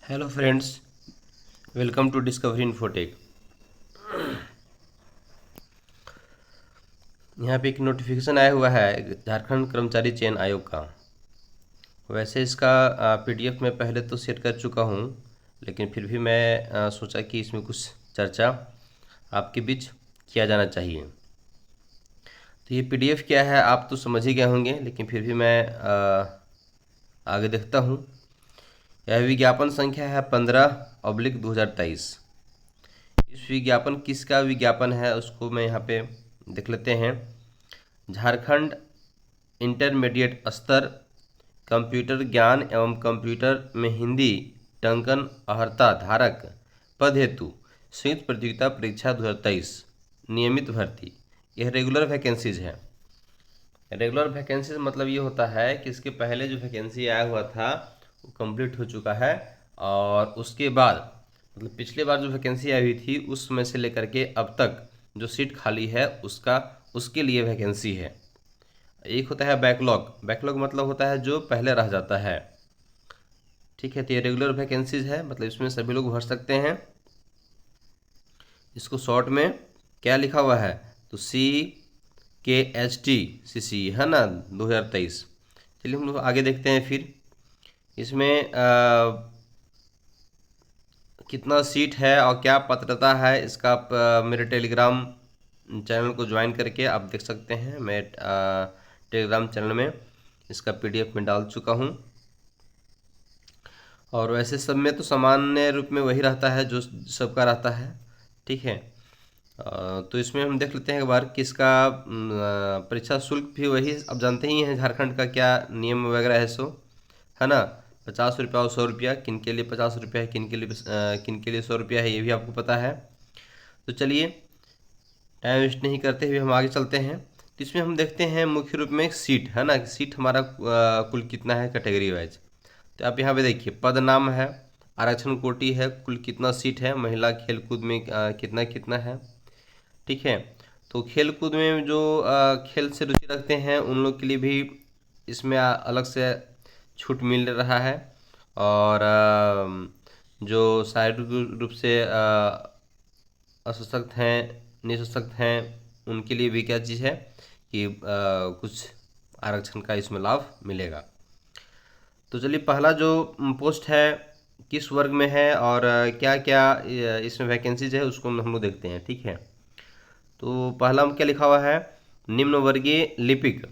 Hello friends, welcome to Discovery Infotech. यहाँ पे एक नोटिफिकेशन आया हुआ है झारखंड कर्मचारी चयन आयोग का। वैसे इसका पीडीएफ मैं पहले तो शेयर कर चुका हूँ, लेकिन फिर भी मैं सोचा कि इसमें कुछ चर्चा आपके बीच किया जाना चाहिए। तो ये पीडीएफ क्या है आप तो समझ ही गए होंगे, लेकिन फिर भी मैं आगे देखता हूँ। यह विज्ञापन संख्या है 15/2023। इस विज्ञापन किसका विज्ञापन है उसको मैं यहाँ पे देख लेते हैं। झारखंड इंटरमीडिएट स्तर कंप्यूटर ज्ञान एवं कंप्यूटर में हिंदी टंकन अहर्ता धारक पद हेतु संयुक्त प्रतियोगिता परीक्षा 2023 नियमित भर्ती। यह रेगुलर वैकेंसीज है। रेगुलर वैकेंसीज मतलब ये होता है कि इसके पहले जो वैकेंसी आया हुआ था वो कंप्लीट हो चुका है, और उसके बाद मतलब पिछले बार जो वैकेंसी आई हुई थी उस समय से लेकर के अब तक जो सीट खाली है उसके लिए वैकेंसी है। एक होता है बैकलॉग। बैकलॉग मतलब होता है जो पहले रह जाता है। ठीक है, तो ये रेगुलर वैकेंसीज है, मतलब इसमें सभी लोग भर सकते हैं। इसको शॉर्ट में क्या लिखा हुआ है तो CKHT है ना 2023। चलिए हम लोग आगे देखते हैं। फिर इसमें कितना सीट है और क्या पात्रता है इसका आप मेरे टेलीग्राम चैनल को ज्वाइन करके आप देख सकते हैं। मैं टेलीग्राम चैनल में इसका पीडीएफ में डाल चुका हूँ। और वैसे सब में तो सामान्य रूप में वही रहता है जो सबका रहता है। ठीक है, तो इसमें हम देख लेते हैं एक बार किसका परीक्षा शुल्क भी वही अब जानते ही हैं झारखंड का क्या नियम वगैरह है सो, है ना। 50 रुपया और 100 रुपया, किन के लिए 50 रुपया है, किन के लिए 100 रुपया है, ये भी आपको पता है। तो चलिए टाइम वेस्ट नहीं करते हुए हम आगे चलते हैं। तो इसमें हम देखते हैं मुख्य रूप में सीट, है ना, सीट हमारा कुल कितना है कैटेगरी वाइज। तो आप यहाँ पे देखिए पद नाम है, आरक्षण कोटि है, कुल कितना सीट है, महिला खेलकूद में कितना कितना है। ठीक है, तो खेलकूद में जो खेल से रुचि रखते हैं उन लोग के लिए भी इसमें अलग से छूट मिल रहा है। और जो शारीरिक रूप से असशक्त हैं, निःसशक्त हैं, उनके लिए भी क्या चीज़ है कि कुछ आरक्षण का इसमें लाभ मिलेगा। तो चलिए पहला जो पोस्ट है किस वर्ग में है और क्या क्या इसमें वैकेंसीज है उसको हम लोग देखते हैं। ठीक है, तो पहला में क्या लिखा हुआ है, निम्न वर्गीय लिपिक।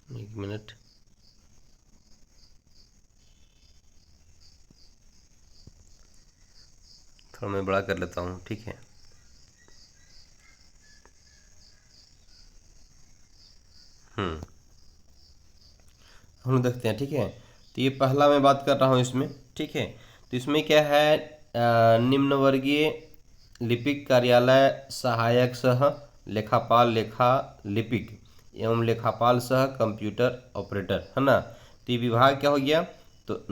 एक मिनट, थोड़ा मैं बड़ा कर लेता हूँ। ठीक है, हम लोग देखते हैं। ठीक है, तो ये पहला मैं बात कर रहा हूँ इसमें। ठीक है, तो इसमें क्या है, निम्न वर्गीय लिपिक कार्यालय सहायक सह लेखापाल लेखा लिपिक एवं लेखापाल सह कंप्यूटर ऑपरेटर, है ना। तो ये विभाग क्या हो गया, तो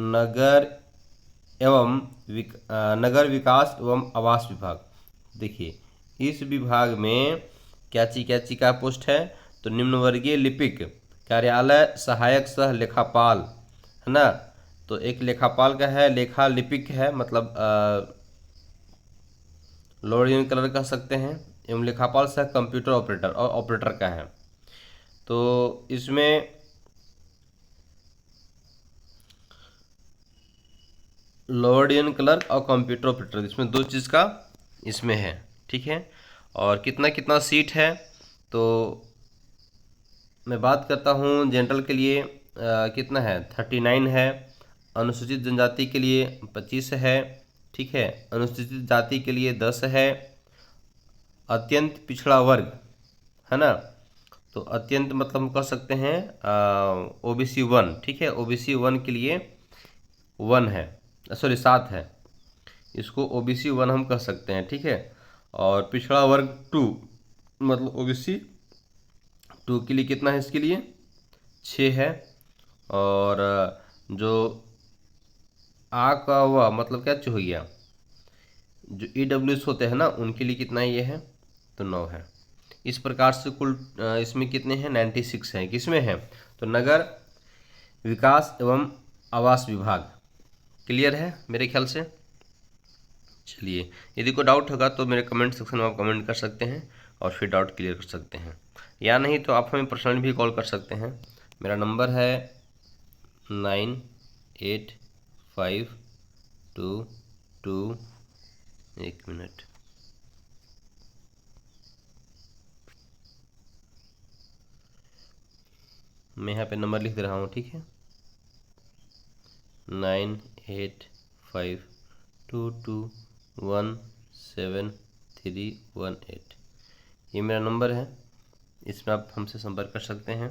नगर विकास एवं आवास विभाग। देखिए इस विभाग में क्या ची का पोस्ट है, तो निम्न वर्गीय लिपिक कार्यालय सहायक सह लेखापाल, है ना। तो एक लेखापाल का है, लेखा लिपिक है, मतलब लोअर यूनियन कलर कह सकते हैं, एवं लेखापाल सह कंप्यूटर ऑपरेटर और ऑपरेटर का है। तो इसमें लोअर यूनियन क्लर्क और कंप्यूटर ऑपरेटर, इसमें दो चीज़ का इसमें है। ठीक है, और कितना कितना सीट है तो मैं बात करता हूँ जनरल के लिए कितना है, 39 है। अनुसूचित जनजाति के लिए 25 है। ठीक है, अनुसूचित जाति के लिए 10 है। अत्यंत पिछड़ा वर्ग, है ना, तो अत्यंत मतलब हम कह सकते हैं OBC 1। ठीक है, OBC 1 के लिए 1 है, सॉरी 7 है, इसको OBC 1 हम कह सकते हैं। ठीक है, और पिछड़ा वर्ग 2 मतलब OBC 2 के लिए कितना है, इसके लिए 6 है। और जो आ का हुआ मतलब क्या हो गया, जो EWS होते हैं ना उनके लिए कितना ये है, तो 9 है। इस प्रकार से कुल इसमें कितने हैं, 96 हैं। किसमें है, तो नगर विकास एवं आवास विभाग। क्लियर है मेरे ख्याल से। चलिए, यदि कोई डाउट होगा तो मेरे कमेंट सेक्शन में आप कमेंट कर सकते हैं और फिर डाउट क्लियर कर सकते हैं, या नहीं तो आप हमें पर्सनली भी कॉल कर सकते हैं। मेरा नंबर है 9852 एक मिनट, मैं यहाँ पे नंबर लिख दे रहा हूँ, ठीक है, 9852217318। ये मेरा नंबर है, इसमें आप हमसे संपर्क कर सकते हैं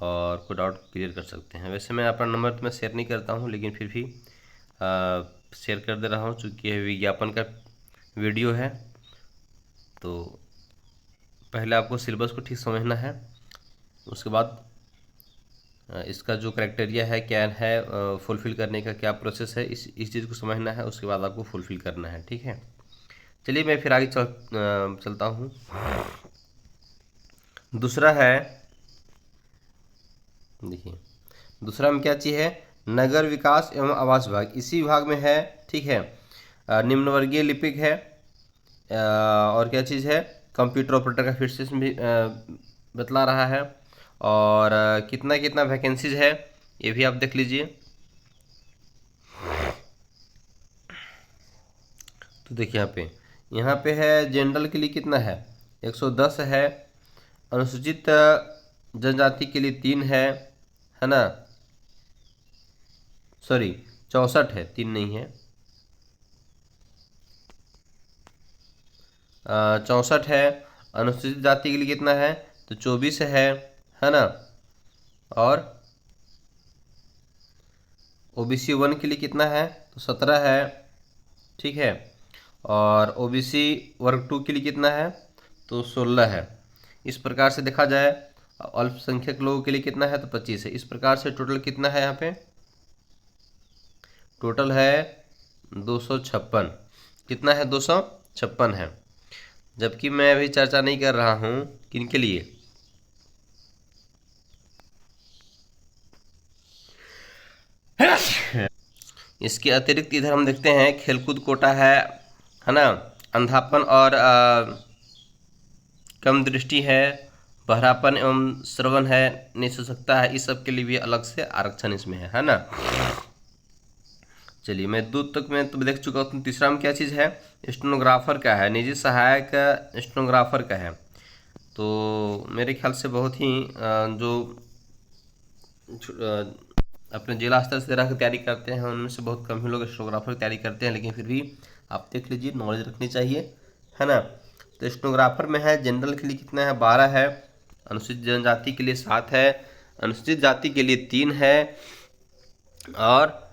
और कोई डाउट क्लियर कर सकते हैं। वैसे मैं अपना नंबर तो मैं शेयर नहीं करता हूँ, लेकिन फिर भी शेयर कर दे रहा हूँ, चूँकि यह विज्ञापन का वीडियो है। तो पहले आपको सिलेबस को ठीक समझना है, उसके बाद इसका जो क्राइटेरिया है क्या है, फुलफ़िल करने का क्या प्रोसेस है, इस चीज़ को समझना है, उसके बाद आपको फुलफ़िल करना है, ठीक है। चलिए मैं फिर आगे चलता हूँ। दूसरा है, देखिए दूसरा में क्या चीज़ है, नगर विकास एवं आवास विभाग, इसी विभाग में है, ठीक है। निम्न वर्गीय लिपिक है, और क्या चीज़ है, कंप्यूटर ऑपरेटर का फिर से इसमें भी बतला रहा है, और कितना कितना वैकेंसीज है ये भी आप देख लीजिए। तो देखिए यहाँ पे है, जनरल के लिए कितना है, 110 है, अनुसूचित जनजाति के लिए 3 है ना, सॉरी 64 है, 3 नहीं है, 64 है। अनुसूचित जाति के लिए कितना है, तो 24 है ना, और OBC 1 के लिए कितना है, तो 17 है, ठीक है, और OBC वर्ग 2 के लिए कितना है, तो 16 है। इस प्रकार से देखा जाए अल्पसंख्यक लोगों के लिए कितना है, तो 25 है। इस प्रकार से टोटल कितना है, यहाँ पे टोटल है 256। कितना है, 256 है। जबकि मैं अभी चर्चा नहीं कर रहा हूँ किनके लिए, इसके अतिरिक्त इधर हम देखते हैं खेलकूद कोटा है ना, अंधापन और कम दृष्टि है, बहरापन एवं श्रवण है, नहीं सुन सकता है, इस सब के लिए भी अलग से आरक्षण इसमें है ना। चलिए मैं 2 तक मैं तो देख चुका हूँ। तीसरा में क्या चीज़ है, स्टेनोग्राफर का है, निजी सहायक स्टेनोग्राफर का है। तो मेरे ख्याल से बहुत ही जो अपने जिला स्तर से तरह की तैयारी करते हैं उनमें से बहुत कम ही लोग स्टेनोग्राफर की तैयारी करते हैं, लेकिन फिर भी आप देख लीजिए, नॉलेज रखनी चाहिए, है ना। तो स्टेनोग्राफर में है, जनरल के लिए कितना है, 12 है, अनुसूचित जनजाति के लिए 7 है, अनुसूचित जाति के लिए 3 है, और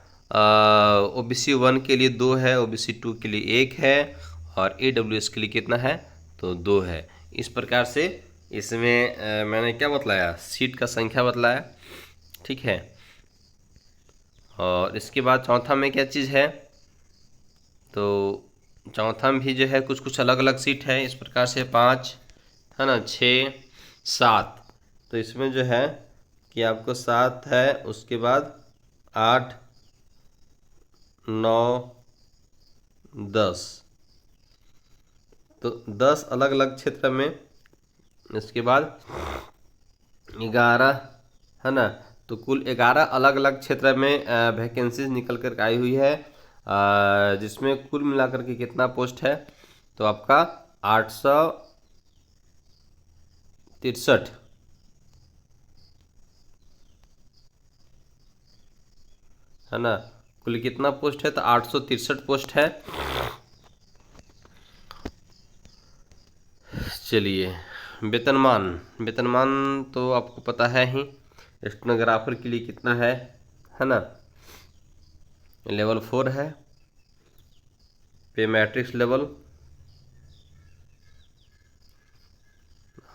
OBC 1 के लिए 2 है, OBC 2 के लिए 1 है, और AWS के लिए कितना है, तो 2 है। इस प्रकार से इसमें मैंने क्या बतलाया, सीट का संख्या बतलाया, ठीक है। और इसके बाद चौथा में क्या चीज़ है, तो चौथा में भी जो है कुछ कुछ अलग अलग सीट है, इस प्रकार से 5 है ना, 6 7। तो इसमें जो है कि आपको 7 है, उसके बाद 8 9 10, तो 10 अलग अलग क्षेत्र में। इसके बाद 11 है ना, तो कुल 11 अलग अलग क्षेत्र में वैकेंसीज निकल कर आई हुई है, जिसमें कुल मिलाकर के कितना पोस्ट है, तो आपका 863 है ना। कुल कितना पोस्ट है, तो 863 पोस्ट है। चलिए वेतनमान तो आपको पता है ही, स्टेनोग्राफर के लिए कितना है ना, लेवल 4 है, पे मैट्रिक्स लेवल,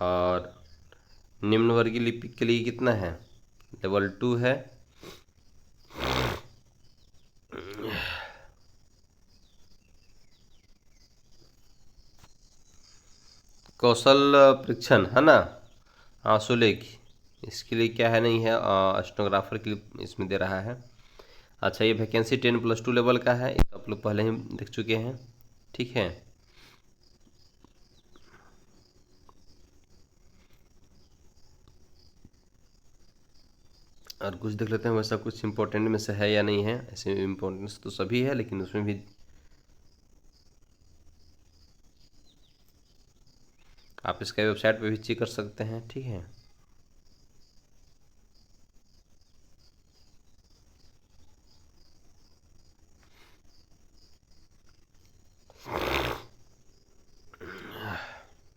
और निम्न वर्गीय लिपिक के लिए कितना है, लेवल 2 है, कौशल परीक्षण है ना, आंसुलेख, इसके लिए क्या है, नहीं है, स्टेनोग्राफर के लिए इसमें दे रहा है। अच्छा, ये वैकेंसी 10+2 लेवल का है, ये आप लोग पहले ही देख चुके हैं, ठीक है। और कुछ देख लेते हैं वैसा कुछ इम्पोर्टेंट में से है या नहीं है। ऐसे इम्पोर्टेंस तो सभी है, लेकिन उसमें भी आप इसका वेबसाइट पे भी चेक कर सकते हैं, ठीक है।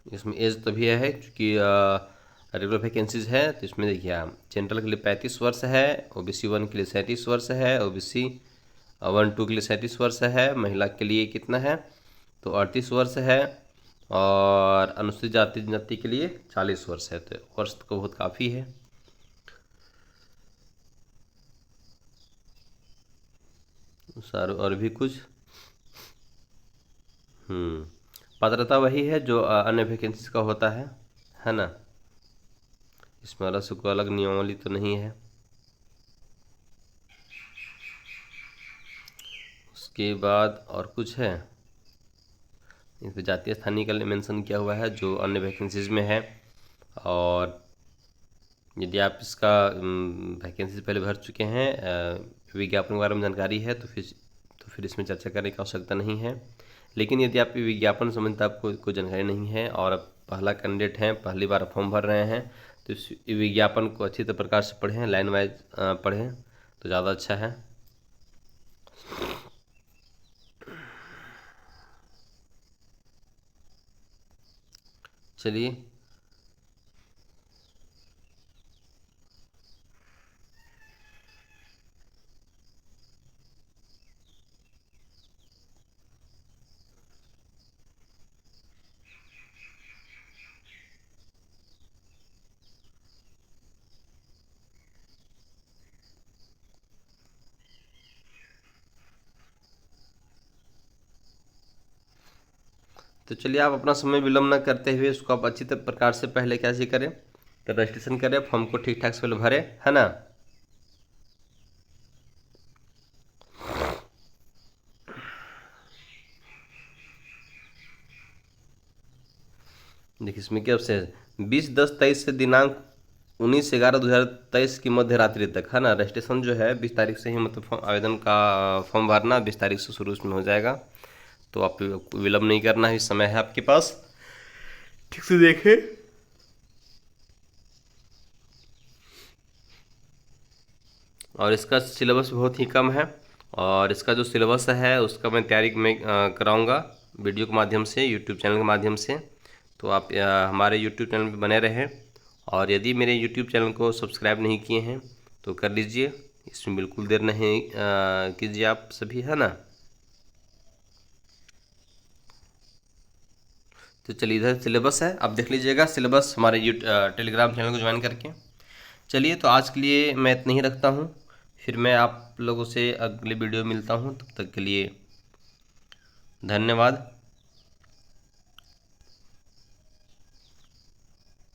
इसमें एज तभी है क्योंकि रेगुलर वैकेंसीज है, तो इसमें देखिए आप जनरल के लिए 35 वर्ष है, ओबीसी 1 के लिए 37 वर्ष है, ओबीसी 1-2 के लिए 37 वर्ष है, महिला के लिए कितना है तो 38 वर्ष है, और अनुसूचित जाति जनजाति के लिए 40 वर्ष है। तो वर्ष तो बहुत काफ़ी है। सर और भी कुछ पात्रता वही है जो अन्य वैकेंसीज का होता है ना। इसमें अलग से कोई अलग नियमावली तो नहीं है। उसके बाद और कुछ है, इस पर जातीय स्थानीय के लिए मेंशन किया हुआ है जो अन्य वैकेंसीज में है। और यदि आप इसका वैकेंसीज पहले भर चुके हैं, विज्ञापन के बारे में जानकारी है, तो फिर इसमें चर्चा करने की आवश्यकता नहीं है। लेकिन यदि आप विज्ञापन संबंधित आपको कोई जानकारी नहीं है और आप पहला कैंडिडेट हैं, पहली बार फॉर्म भर रहे हैं, तो इस विज्ञापन को अच्छी प्रकार से पढ़ें, लाइन वाइज पढ़ें तो ज़्यादा अच्छा है। चलिए, तो चलिए आप अपना समय विलम्ब न करते हुए इसको आप अच्छी प्रकार से पहले कैसे करें, तो रजिस्ट्रेशन करें, फॉर्म को ठीक ठाक से पहले भरें, है ना। देखिए इसमें क्या से 20/10/23 से दिनांक 19/11/2023 की मध्य रात्रि तक, है ना। रजिस्ट्रेशन जो है 20 तारीख से ही, मतलब आवेदन का फॉर्म भरना 20 तारीख से शुरू उसमें हो जाएगा। तो आप विलम्ब नहीं करना है, इस समय है आपके पास, ठीक से देखें। और इसका सिलेबस बहुत ही कम है, और इसका जो सिलेबस है उसका मैं तैयारी में कराऊंगा वीडियो के माध्यम से, यूट्यूब चैनल के माध्यम से। तो आप हमारे यूट्यूब चैनल पर बने रहें, और यदि मेरे यूट्यूब चैनल को सब्सक्राइब नहीं किए हैं तो कर लीजिए, इसमें बिल्कुल देर नहीं कीजिए आप सभी, है ना। तो चलिए, इधर सिलेबस है, आप देख लीजिएगा सिलेबस हमारे टेलीग्राम चैनल को ज्वाइन करके। चलिए, तो आज के लिए मैं इतना ही रखता हूँ, फिर मैं आप लोगों से अगले वीडियो मिलता हूँ, तब तक के लिए धन्यवाद।